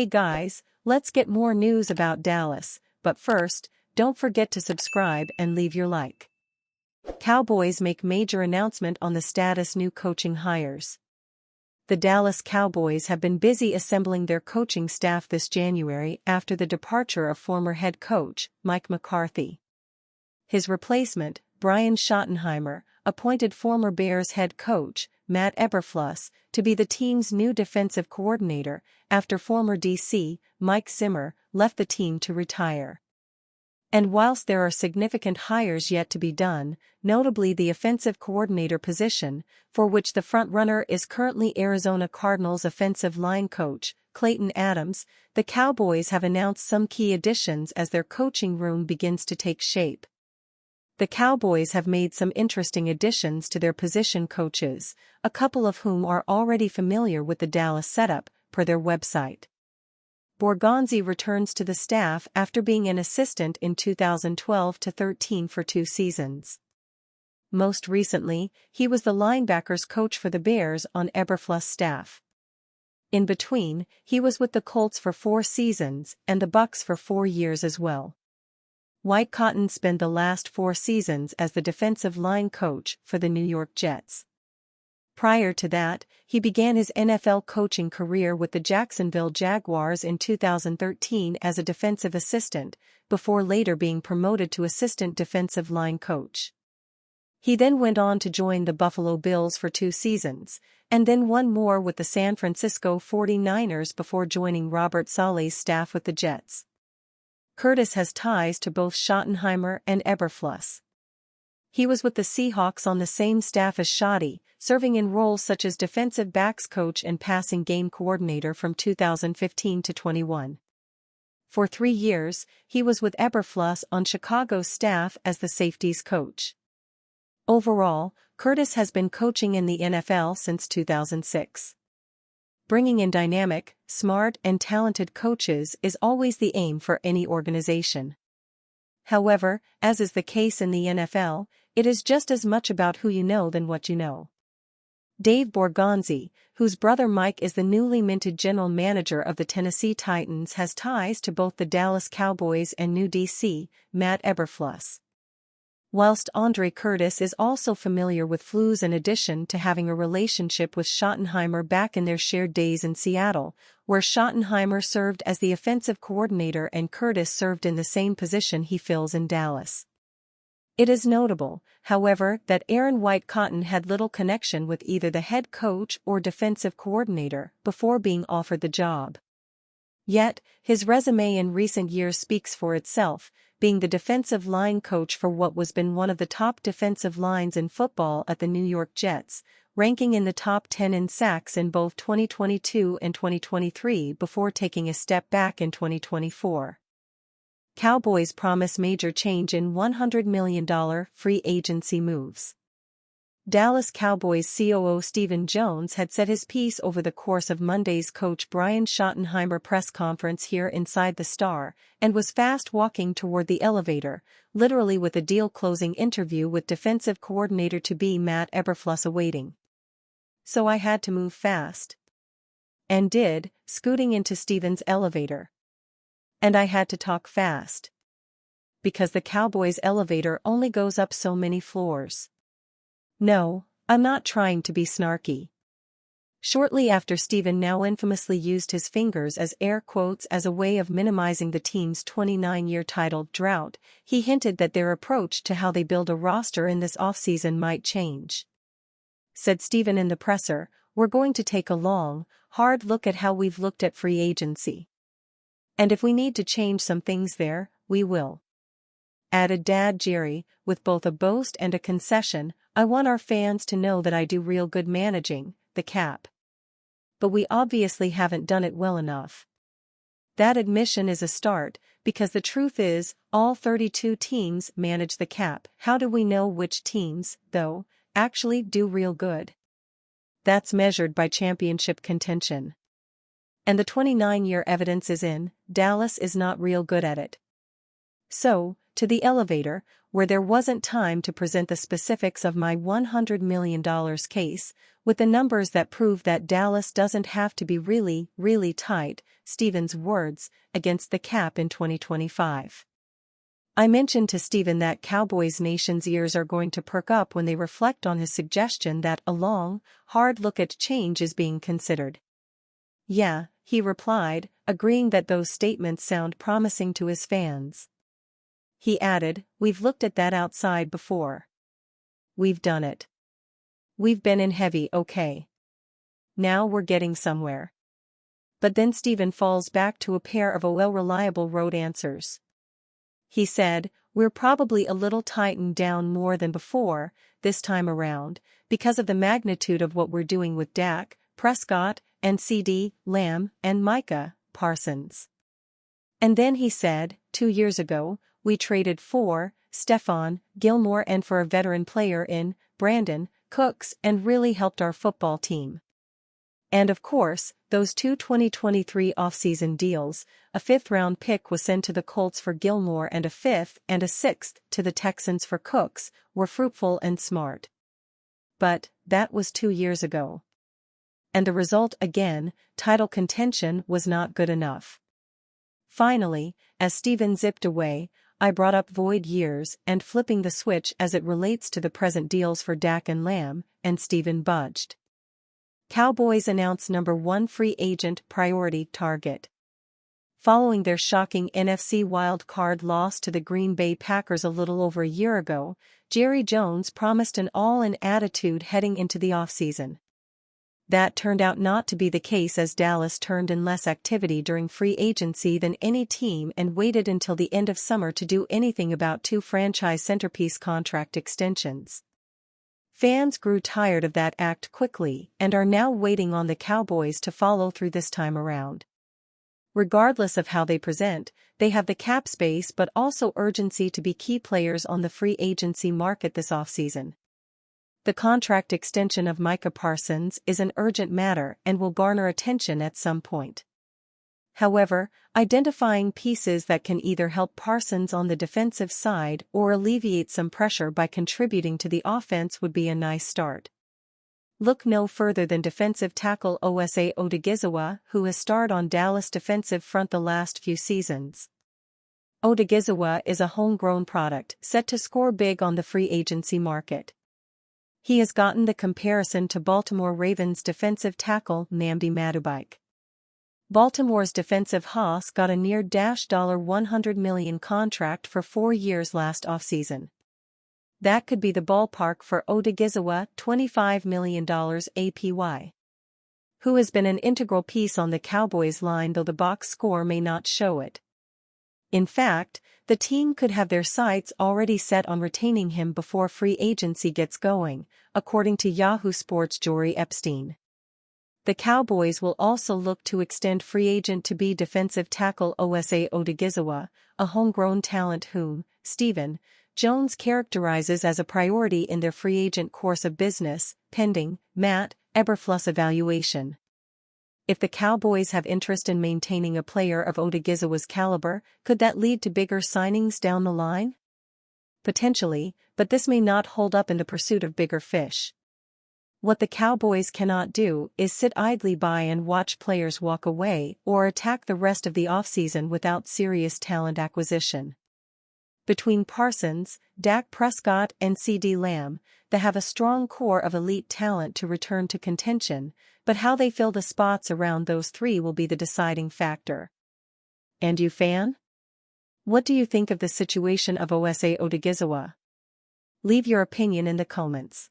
Hey guys, let's get more news about Dallas, but first, don't forget to subscribe and leave your like. Cowboys make major announcement on the status new coaching hires. The Dallas Cowboys have been busy assembling their coaching staff this January after the departure of former head coach, Mike McCarthy. His replacement, Brian Schottenheimer, appointed former Bears head coach, Matt Eberflus, to be the team's new defensive coordinator after former DC, Mike Zimmer, left the team to retire. And whilst there are significant hires yet to be done, notably the offensive coordinator position, for which the frontrunner is currently Arizona Cardinals offensive line coach, Clayton Adams, the Cowboys have announced some key additions as their coaching room begins to take shape. The Cowboys have made some interesting additions to their position coaches, a couple of whom are already familiar with the Dallas setup, per their website. Borgonzi returns to the staff after being an assistant in 2012-13 for 2 seasons. Most recently, he was the linebackers coach for the Bears on Eberflus' staff. In between, he was with the Colts for 4 seasons and the Bucs for 4 years as well. White Cotton spent the last 4 seasons as the defensive line coach for the New York Jets. Prior to that, he began his NFL coaching career with the Jacksonville Jaguars in 2013 as a defensive assistant, before later being promoted to assistant defensive line coach. He then went on to join the Buffalo Bills for 2 seasons, and then one more with the San Francisco 49ers before joining Robert Saleh's staff with the Jets. Curtis has ties to both Schottenheimer and Eberflus. He was with the Seahawks on the same staff as Schotty, serving in roles such as defensive backs coach and passing game coordinator from 2015 to 21. For 3 years, he was with Eberflus on Chicago's staff as the safeties coach. Overall, Curtis has been coaching in the NFL since 2006. Bringing in dynamic, smart and talented coaches is always the aim for any organization. However, as is the case in the NFL, it is just as much about who you know than what you know. Dave Borgonzi, whose brother Mike is the newly minted general manager of the Tennessee Titans, has ties to both the Dallas Cowboys and new DC, Matt Eberflus. Whilst Andre Curtis is also familiar with Flus in addition to having a relationship with Schottenheimer back in their shared days in Seattle, where Schottenheimer served as the offensive coordinator and Curtis served in the same position he fills in Dallas. It is notable, however, that Aaron White Cotton had little connection with either the head coach or defensive coordinator before being offered the job. Yet, his resume in recent years speaks for itself, being the defensive line coach for what was been one of the top defensive lines in football at the New York Jets, ranking in the top 10 in sacks in both 2022 and 2023 before taking a step back in 2024. Cowboys promise major change in $100 million free agency moves. Dallas Cowboys COO Stephen Jones had said his piece over the course of Monday's coach Brian Schottenheimer press conference here inside the Star, and was fast walking toward the elevator, literally with a deal-closing interview with defensive coordinator-to-be Matt Eberflus awaiting. So I had to move fast. And did, scooting into Stephen's elevator. And I had to talk fast. Because the Cowboys' elevator only goes up so many floors. No, I'm not trying to be snarky. Shortly after Stephen now infamously used his fingers as air quotes as a way of minimizing the team's 29-year title drought, he hinted that their approach to how they build a roster in this offseason might change. Said Stephen in the presser, "We're going to take a long, hard look at how we've looked at free agency. And if we need to change some things there, we will." Added Dad Jerry, with both a boast and a concession, "I want our fans to know that I do real good managing the cap. But we obviously haven't done it well enough." That admission is a start, because the truth is, all 32 teams manage the cap. How do we know which teams, though, actually do real good? That's measured by championship contention. And the 29-year evidence is in, Dallas is not real good at it. So, to the elevator, where there wasn't time to present the specifics of my $100 million case, with the numbers that prove that Dallas doesn't have to be really, really tight, Steven's words, against the cap in 2025. I mentioned to Steven that Cowboys Nation's ears are going to perk up when they reflect on his suggestion that a long, hard look at change is being considered. Yeah, he replied, agreeing that those statements sound promising to his fans. He added, "We've looked at that outside before. We've done it. We've been in heavy, okay. Now we're getting somewhere." But then Steven falls back to a pair of well-reliable road answers. He said, "We're probably a little tightened down more than before, this time around, because of the magnitude of what we're doing with Dak, Prescott, and CeeDee Lamb, and Micah Parsons." And then he said, 2 years ago, we traded for Stephon Gilmore and for a veteran player in Brandon Cooks and really helped our football team. And of course, those two 2023 offseason deals, a 5th-round pick was sent to the Colts for Gilmore and a 5th and a 6th to the Texans for Cooks, were fruitful and smart. But that was 2 years ago. And the result again, title contention, was not good enough. Finally, as Steven zipped away, I brought up void years and flipping the switch as it relates to the present deals for Dak and Lamb, and Steven budged. Cowboys announce number 1 free agent priority target. Following their shocking NFC wild-card loss to the Green Bay Packers a little over a year ago, Jerry Jones promised an all-in attitude heading into the offseason. That turned out not to be the case as Dallas turned in less activity during free agency than any team and waited until the end of summer to do anything about 2 franchise centerpiece contract extensions. Fans grew tired of that act quickly and are now waiting on the Cowboys to follow through this time around. Regardless of how they present, they have the cap space but also urgency to be key players on the free agency market this offseason. The contract extension of Micah Parsons is an urgent matter and will garner attention at some point. However, identifying pieces that can either help Parsons on the defensive side or alleviate some pressure by contributing to the offense would be a nice start. Look no further than defensive tackle Osa Odighizuwa, who has starred on Dallas' defensive front the last few seasons. Odighizuwa is a homegrown product set to score big on the free agency market. He has gotten the comparison to Baltimore Ravens defensive tackle Nnamdi Madubuike. Baltimore's defensive hoss got a near $100 million contract for 4 years last offseason. That could be the ballpark for Odighizuwa, $25 million APY. Who has been an integral piece on the Cowboys line though the box score may not show it. In fact, the team could have their sights already set on retaining him before free agency gets going, according to Yahoo Sports' Jory Epstein. The Cowboys will also look to extend free agent to be defensive tackle Osa Odighizuwa, a homegrown talent whom Steven Jones characterizes as a priority in their free agent course of business, pending Matt Eberfluss evaluation. If the Cowboys have interest in maintaining a player of Odighizuwa's caliber, could that lead to bigger signings down the line? Potentially, but this may not hold up in the pursuit of bigger fish. What the Cowboys cannot do is sit idly by and watch players walk away or attack the rest of the offseason without serious talent acquisition. Between Parsons, Dak Prescott and CeeDee Lamb, they have a strong core of elite talent to return to contention, but how they fill the spots around those 3 will be the deciding factor. And you fan? What do you think of the situation of Osa Odighizuwa? Leave your opinion in the comments.